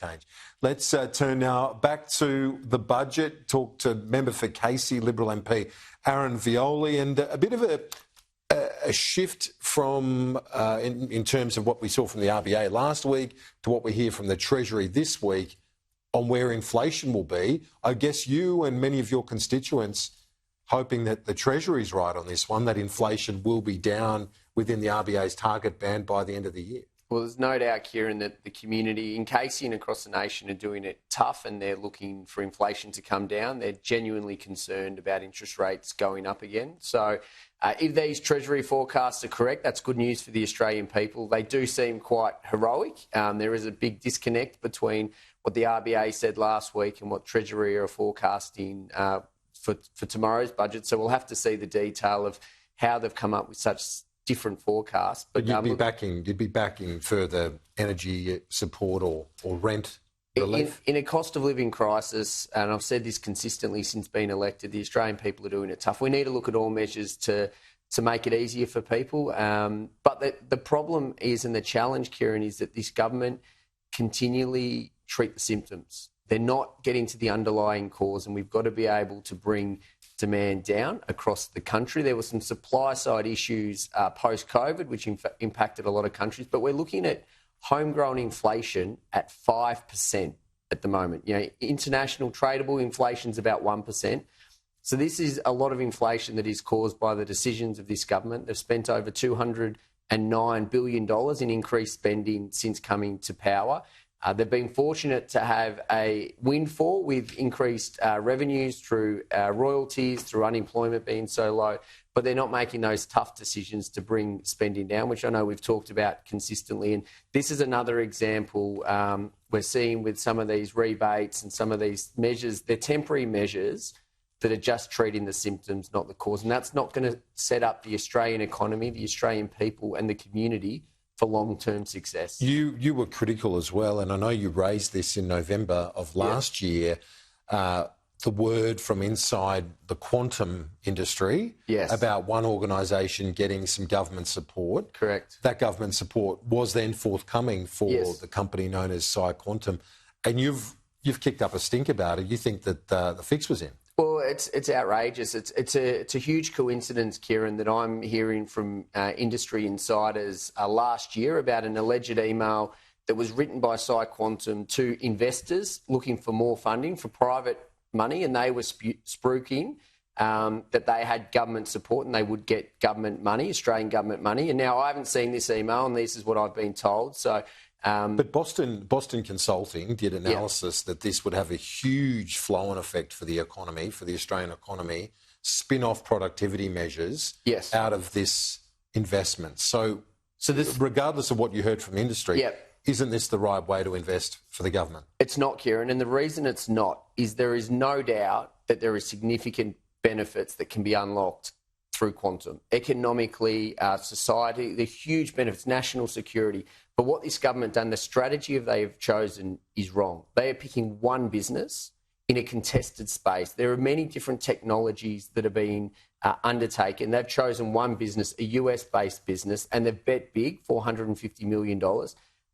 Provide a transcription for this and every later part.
change. Let's turn now back to the budget, talk to member for Casey, Liberal MP Aaron Violi, and a bit of a shift from in terms of what we saw from the RBA last week to what we hear from the Treasury this week on where inflation will be. I guess you and many of your constituents hoping that the Treasury's right on this one, that inflation will be down within the RBA's target band by the end of the year. Well, there's no doubt, Kieran, that the community in Casey and across the nation are doing it tough, and they're looking for inflation to come down. They're genuinely concerned about interest rates going up again. So if these Treasury forecasts are correct, that's good news for the Australian people. They do seem quite heroic. There is a big disconnect between what the RBA said last week and what Treasury are forecasting for tomorrow's budget. So we'll have to see the detail of how they've come up with such different forecasts. But you'd be backing further energy support or rent relief? In a cost of living crisis, and I've said this consistently since being elected, the Australian people are doing it tough. We need to look at all measures to make it easier for people. But the problem is, and the challenge, Kieran, is that this government continually treat the symptoms. They're not getting to the underlying cause, and we've got to be able to bring demand down across the country. There were some supply-side issues post-COVID, which impacted a lot of countries, but we're looking at homegrown inflation at 5% at the moment. You know, international tradable inflation is about 1%. So this is a lot of inflation that is caused by the decisions of this government. They've spent over $209 billion in increased spending since coming to power. They've been fortunate to have a windfall with increased revenues through royalties, through unemployment being so low, but they're not making those tough decisions to bring spending down, which I know we've talked about consistently. And this is another example we're seeing with some of these rebates and some of these measures. They're temporary measures that are just treating the symptoms, not the cause. And that's not going to set up the Australian economy, the Australian people and the community for long-term success. You were critical as well, and I know you raised this in November of last year, the word from inside the quantum industry about one organisation getting some government support. Correct. That government support was then forthcoming for the company known as PsiQuantum, and you've kicked up a stink about it. You think that the fix was in? Well, it's outrageous. It's a huge coincidence, Kieran, that I'm hearing from industry insiders last year about an alleged email that was written by PsiQuantum to investors looking for more funding for private money, and they were spruiking that they had government support and they would get government money, Australian government money. And now I haven't seen this email, and this is what I've been told. So. But Boston Consulting did analysis that this would have a huge flow-on effect for the economy, for the Australian economy, spin-off productivity measures out of this investment. So this, regardless of what you heard from industry, isn't this the right way to invest for the government? It's not, Kieran, and the reason it's not is there is no doubt that there are significant benefits that can be unlocked through quantum. Economically, society, the huge benefits, national security. But what this government done, the strategy they've chosen is wrong. They are picking one business in a contested space. There are many different technologies that are being undertaken. They've chosen one business, a US-based business, and they've bet big, $450 million.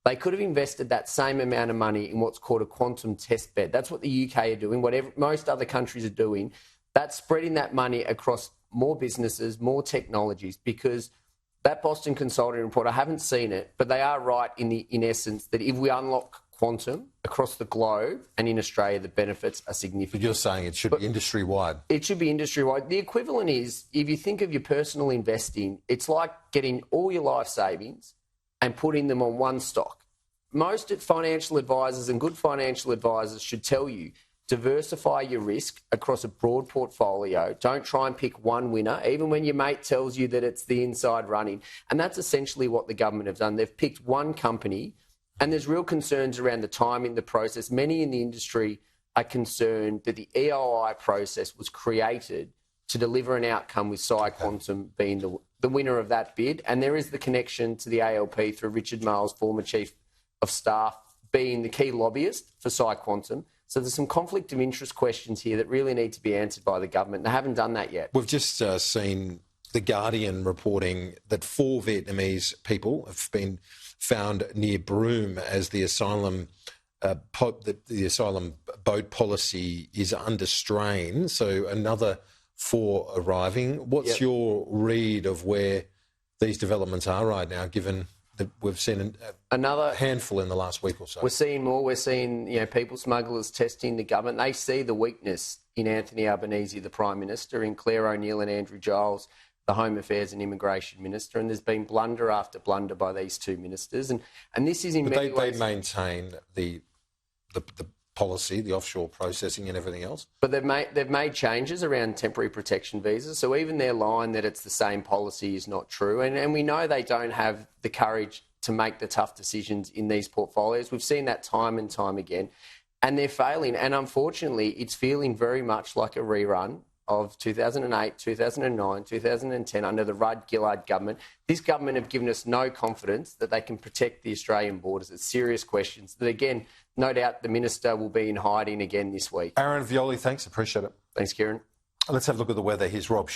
They could have invested that same amount of money in what's called a quantum test bed. That's what the UK are doing, whatever most other countries are doing. That's spreading that money across more businesses, more technologies, because that Boston Consulting report, I haven't seen it, but they are right in essence that if we unlock quantum across the globe and in Australia, the benefits are significant. But you're saying it should be industry-wide. It should be industry-wide. The equivalent is, if you think of your personal investing, it's like getting all your life savings and putting them on one stock. Most financial advisors and good financial advisors should tell you, diversify your risk across a broad portfolio. Don't try and pick one winner, even when your mate tells you that it's the inside running. And that's essentially what the government have done. They've picked one company, and there's real concerns around the timing, the process. Many in the industry are concerned that the EOI process was created to deliver an outcome with PsiQuantum being the winner of that bid. And there is the connection to the ALP through Richard Marles, former Chief of Staff, being the key lobbyist for PsiQuantum. So there's some conflict of interest questions here that really need to be answered by the government. They haven't done that yet. We've just seen The Guardian reporting that 4 Vietnamese people have been found near Broome as the asylum the asylum boat policy is under strain, so another 4 arriving. What's your read of where these developments are right now, given that we've seen another handful in the last week or so? We're seeing more. We're seeing people smugglers testing the government. They see the weakness in Anthony Albanese, the Prime Minister, in Claire O'Neill and Andrew Giles, the Home Affairs and Immigration Minister, and there's been blunder after blunder by these 2 ministers. And this is in many ways... They maintain the policy, the offshore processing and everything else. But they've made changes around temporary protection visas, so even their line that it's the same policy is not true. And we know they don't have the courage to make the tough decisions in these portfolios. We've seen that time and time again, and they're failing. And unfortunately, it's feeling very much like a rerun of 2008, 2009, 2010 under the Rudd-Gillard government. This government have given us no confidence that they can protect the Australian borders. It's serious questions that, again, no doubt the Minister will be in hiding again this week. Aaron Violi, thanks. Appreciate it. Thanks, Kieran. Let's have a look at the weather. Here's Rob Sharp.